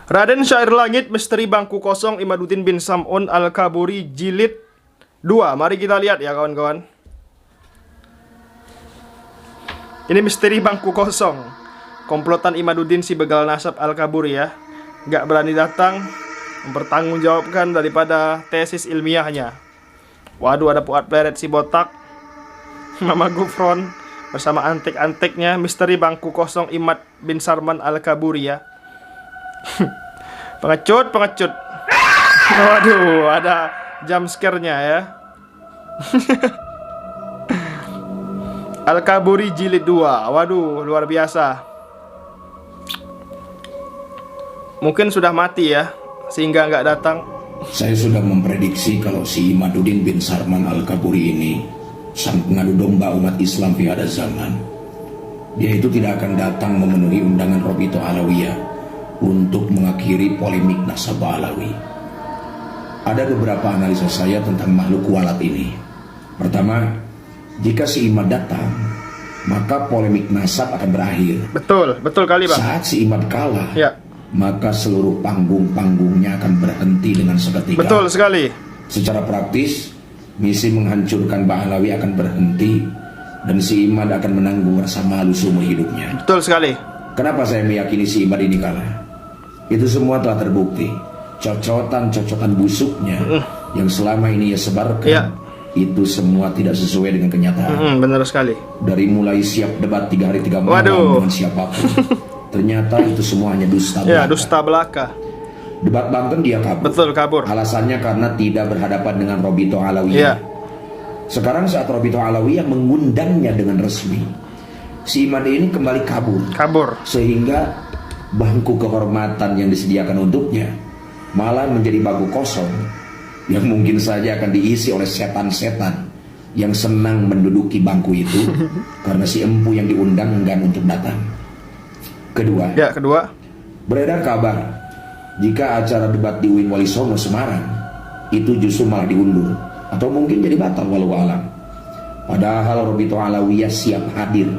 Raden Syair Langit, Misteri Bangku Kosong, Imaduddin bin Sam'un Al-Kaburi, Jilid 2. Mari kita lihat ya kawan-kawan. Ini Misteri Bangku Kosong, komplotan Imaduddin si begal nasab Al-Kaburi ya. Gak berani datang mempertanggungjawabkan daripada tesis ilmiahnya. Waduh, ada Puat Pleret si botak, Mama Gufron bersama antek-anteknya. Misteri Bangku Kosong Imad bin Sarman Al-Kaburi ya. Pengecut. Waduh, ada jump scare-nya ya. Al-Kaburi Jilid 2. Waduh, luar biasa. Mungkin sudah mati ya, sehingga nggak datang. Saya sudah memprediksi kalau si Imaduddin bin Sarman Al-Kaburi ini, sang pengadu domba umat Islam di ada zaman, dia itu tidak akan datang memenuhi undangan Robito Alawiyah untuk mengakhiri polemik nasabah Alawi. Ada beberapa analisa saya tentang makhluk kualat ini. Pertama, jika si Imad datang, maka polemik nasab akan berakhir. Betul kali bang. Saat si Imad kalah, ya, maka seluruh panggung-panggungnya akan berhenti dengan seketika. Betul sekali. Secara praktis, misi menghancurkan Ba'alawi akan berhenti dan si Imad akan menanggung rasa malu seumur hidupnya. Betul sekali. Kenapa saya meyakini si Imad ini kalah? Itu semua telah terbukti. Cocotan busuknya yang selama ini ia sebarkan, itu semua tidak sesuai dengan kenyataan. Benar sekali. Dari mulai siap debat 3 hari 3 malam dengan siapapun, ternyata itu semua hanya dusta belaka. Ya, dusta belaka. Debat Banten dia kabur. Betul, kabur. Alasannya karena tidak berhadapan dengan Robito Alawiyah. Sekarang saat Robito Alawiyah mengundangnya dengan resmi, si Imad ini kembali kabur. Sehingga bangku kehormatan yang disediakan untuknya malah menjadi bangku kosong yang mungkin saja akan diisi oleh setan-setan yang senang menduduki bangku itu karena si empu yang diundang enggan untuk datang. Kedua, beredar kabar jika acara debat di UIN Wali Songo Semarang itu justru malah diundur atau mungkin jadi batal walau alam. Padahal Robito Alawiyah siap hadir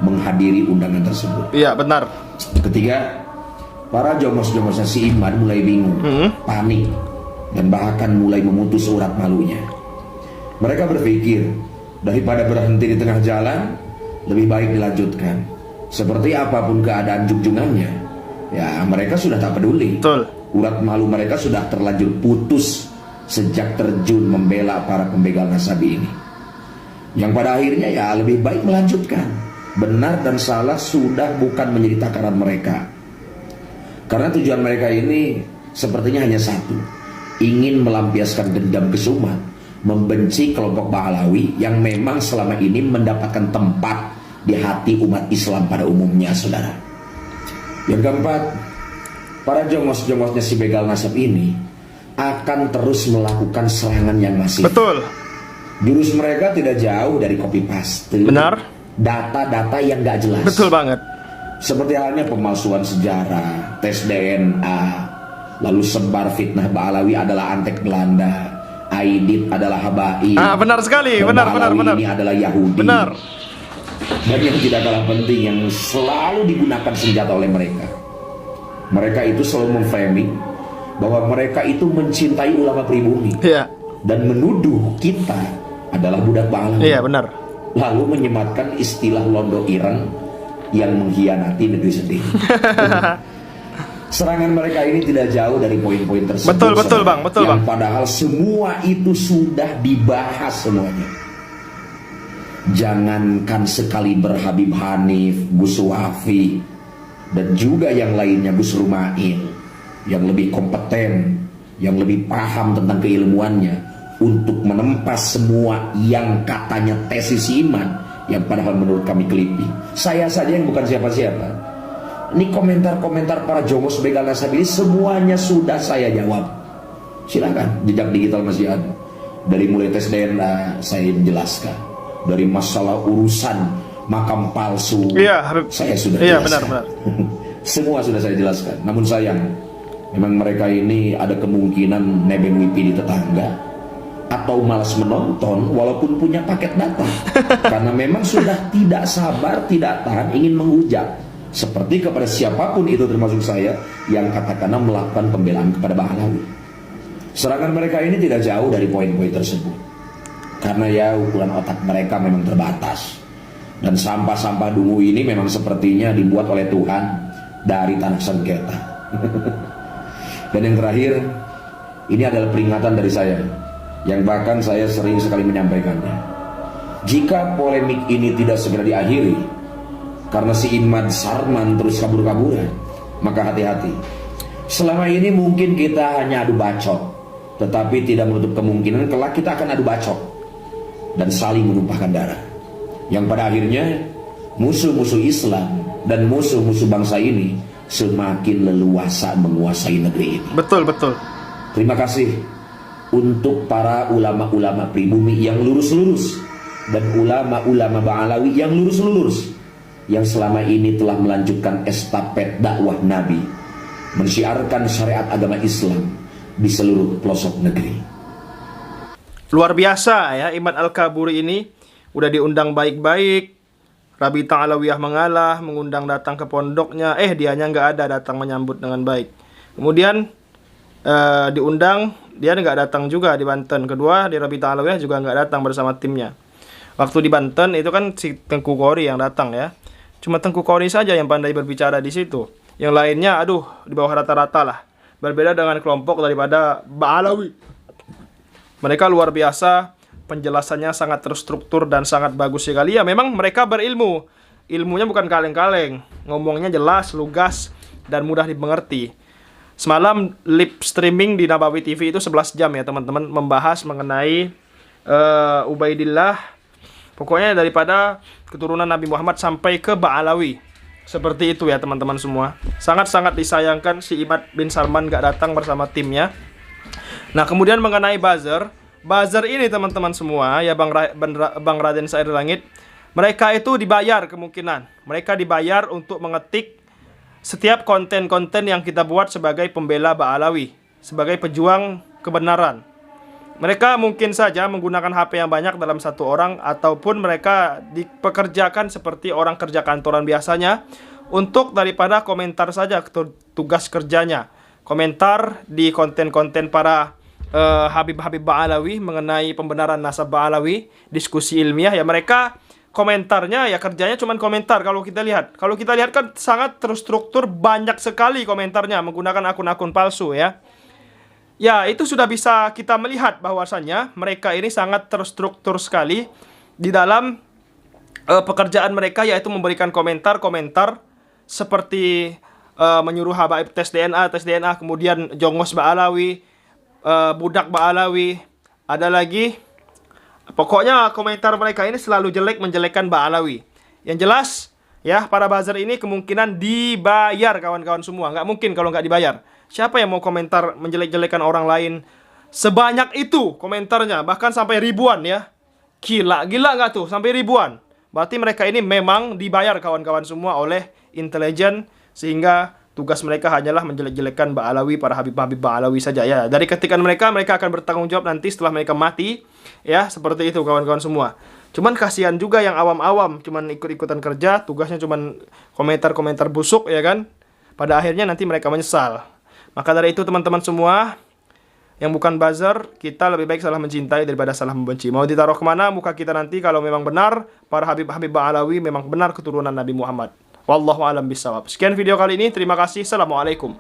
menghadiri undangan tersebut. Iya, benar. Ketiga, para jomos-jomosnya si Imad mulai bingung, panik, dan bahkan mulai memutus urat malunya. Mereka berpikir, daripada berhenti di tengah jalan, lebih baik dilanjutkan. Seperti apapun keadaan junjungannya, ya mereka sudah tak peduli. Betul. Urat malu mereka sudah terlanjur putus sejak terjun membela para pembegal nasabi ini. Yang pada akhirnya ya lebih baik melanjutkan. Benar dan salah sudah bukan menjadi takaran mereka. Karena tujuan mereka ini sepertinya hanya satu, ingin melampiaskan dendam kesumat, membenci kelompok Ba'alawi yang memang selama ini mendapatkan tempat di hati umat Islam pada umumnya, saudara. Yang keempat, para jongos-jongosnya si begal nasab ini akan terus melakukan serangan yang masif. Betul. Jurus mereka tidak jauh dari copy paste. Benar. Data-data yang gak jelas. Betul banget. Seperti halnya pemalsuan sejarah, tes DNA, lalu sebar fitnah Ba'alawi adalah antek Belanda, Aidit adalah Habai. Benar sekali, benar. Ini adalah Yahudi. Benar. Dan yang tidak kalah penting, yang selalu digunakan senjata oleh mereka. Mereka itu selalu memframing bahwa mereka itu mencintai ulama pribumi. Iya. Dan menuduh kita adalah budak Ba'alawi. Iya, benar. Lalu menyematkan istilah Londo Ireng yang mengkhianati negeri sendiri. Serangan mereka ini tidak jauh dari poin-poin tersebut. Betul bang. Padahal semua itu sudah dibahas semuanya. Jangankan sekali Habib Hanif, Gus Wafi, dan juga yang lainnya, Gus Rumail, yang lebih kompeten, yang lebih paham tentang keilmuannya, untuk menempas semua yang katanya tesis iman, yang padahal menurut kami kelipi. Saya saja yang bukan siapa-siapa. Ini komentar-komentar para jongos begal nasab ini semuanya sudah saya jawab. Silakan, jejak digital masih ada. Dari mulai tes DNA saya menjelaskan. Dari masalah urusan makam palsu, saya sudah jelaskan. Benar. Semua sudah saya jelaskan. Namun sayang, memang mereka ini ada kemungkinan nebeng wipi di tetangga, atau malas menonton walaupun punya paket data. Karena memang sudah tidak sabar, tidak tahan ingin menghujat seperti kepada siapapun itu termasuk saya yang katakanlah melakukan pembelaan kepada Ba'alawi. Serangan mereka ini tidak jauh dari poin-poin tersebut, karena ya ukuran otak mereka memang terbatas. Dan sampah-sampah dungu ini memang sepertinya dibuat oleh Tuhan dari tanah sengketa. Dan yang terakhir, ini adalah peringatan dari saya, yang bahkan saya sering sekali menyampaikannya. Jika polemik ini tidak segera diakhiri karena si Imad Sarman terus kabur-kaburan, maka hati-hati. Selama ini mungkin kita hanya adu bacot, tetapi tidak menutup kemungkinan kelak kita akan adu bacot dan saling menumpahkan darah, yang pada akhirnya musuh-musuh Islam dan musuh-musuh bangsa ini semakin leluasa menguasai negeri ini. Betul, betul. Terima kasih untuk para ulama-ulama pribumi yang lurus-lurus dan ulama-ulama Ba'alawi yang lurus-lurus, yang selama ini telah melanjutkan estafet dakwah Nabi, mensyiarkan syariat agama Islam di seluruh pelosok negeri. Luar biasa ya, Imad Al-Kaburi ini udah diundang baik-baik. Rabita Alawiyah mengalah, mengundang datang ke pondoknya, dianya nggak ada datang menyambut dengan baik. Kemudian diundang, dia nggak datang juga di Banten. Kedua, di Rabita Alawiyah juga nggak datang bersama timnya. Waktu di Banten itu kan si Tengku Kori yang datang ya. Cuma Tengku Kori saja yang pandai berbicara di situ. Yang lainnya, di bawah rata-rata lah. Berbeda dengan kelompok daripada Ba'alawi. Mereka luar biasa, penjelasannya sangat terstruktur dan sangat bagus sekali. Ya memang mereka berilmu. Ilmunya bukan kaleng-kaleng. Ngomongnya jelas, lugas, dan mudah dimengerti. Semalam live streaming di Nabawi TV itu 11 jam ya teman-teman. Membahas mengenai Ubaidillah. Pokoknya daripada keturunan Nabi Muhammad sampai ke Ba'alawi. Seperti itu ya teman-teman semua. Sangat-sangat disayangkan si Imad bin Salman gak datang bersama timnya. Nah kemudian mengenai buzzer. Buzzer ini teman-teman semua ya Bang Raden Sair Langit. Mereka itu dibayar kemungkinan. Mereka dibayar untuk mengetik setiap konten-konten yang kita buat sebagai pembela Ba'alawi. Sebagai pejuang kebenaran. Mereka mungkin saja menggunakan HP yang banyak dalam satu orang, ataupun mereka dipekerjakan seperti orang kerja kantoran biasanya untuk daripada komentar saja tugas kerjanya. Komentar di konten-konten para Habib-Habib Ba'alawi mengenai pembenaran nasab Ba'alawi, diskusi ilmiah ya mereka komentarnya ya kerjanya cuma komentar kalau kita lihat. Kalau kita lihat kan sangat terstruktur, banyak sekali komentarnya menggunakan akun-akun palsu ya. Ya, itu sudah bisa kita melihat bahwasannya mereka ini sangat terstruktur sekali di dalam pekerjaan mereka, yaitu memberikan komentar-komentar seperti menyuruh habaib tes DNA, kemudian jongos Ba'alawi, budak Ba'alawi, ada lagi. Pokoknya komentar mereka ini selalu jelek, menjelekkan Ba'alawi. Yang jelas, ya para buzzer ini kemungkinan dibayar kawan-kawan semua. Nggak mungkin kalau nggak dibayar. Siapa yang mau komentar menjelek-jelekan orang lain sebanyak itu komentarnya, bahkan sampai ribuan ya. Gila nggak tuh, sampai ribuan. Berarti mereka ini memang dibayar kawan-kawan semua oleh intelijen, sehingga tugas mereka hanyalah menjelek-jelekan Ba'alawi, para Habib-Habib Ba'alawi saja ya. Dari ketikan mereka akan bertanggung jawab nanti setelah mereka mati. Ya, seperti itu kawan-kawan semua. Cuman kasihan juga yang awam-awam, cuman ikut-ikutan kerja, tugasnya cuman komentar-komentar busuk ya kan. Pada akhirnya nanti mereka menyesal. Maka dari itu teman-teman semua yang bukan buzzer, kita lebih baik salah mencintai daripada salah membenci. Mau ditaruh kemana muka kita nanti kalau memang benar para Habib-Habib Ba'alawi memang benar keturunan Nabi Muhammad. Wallahu a'lam bishawab. Sekian video kali ini, terima kasih. Assalamualaikum.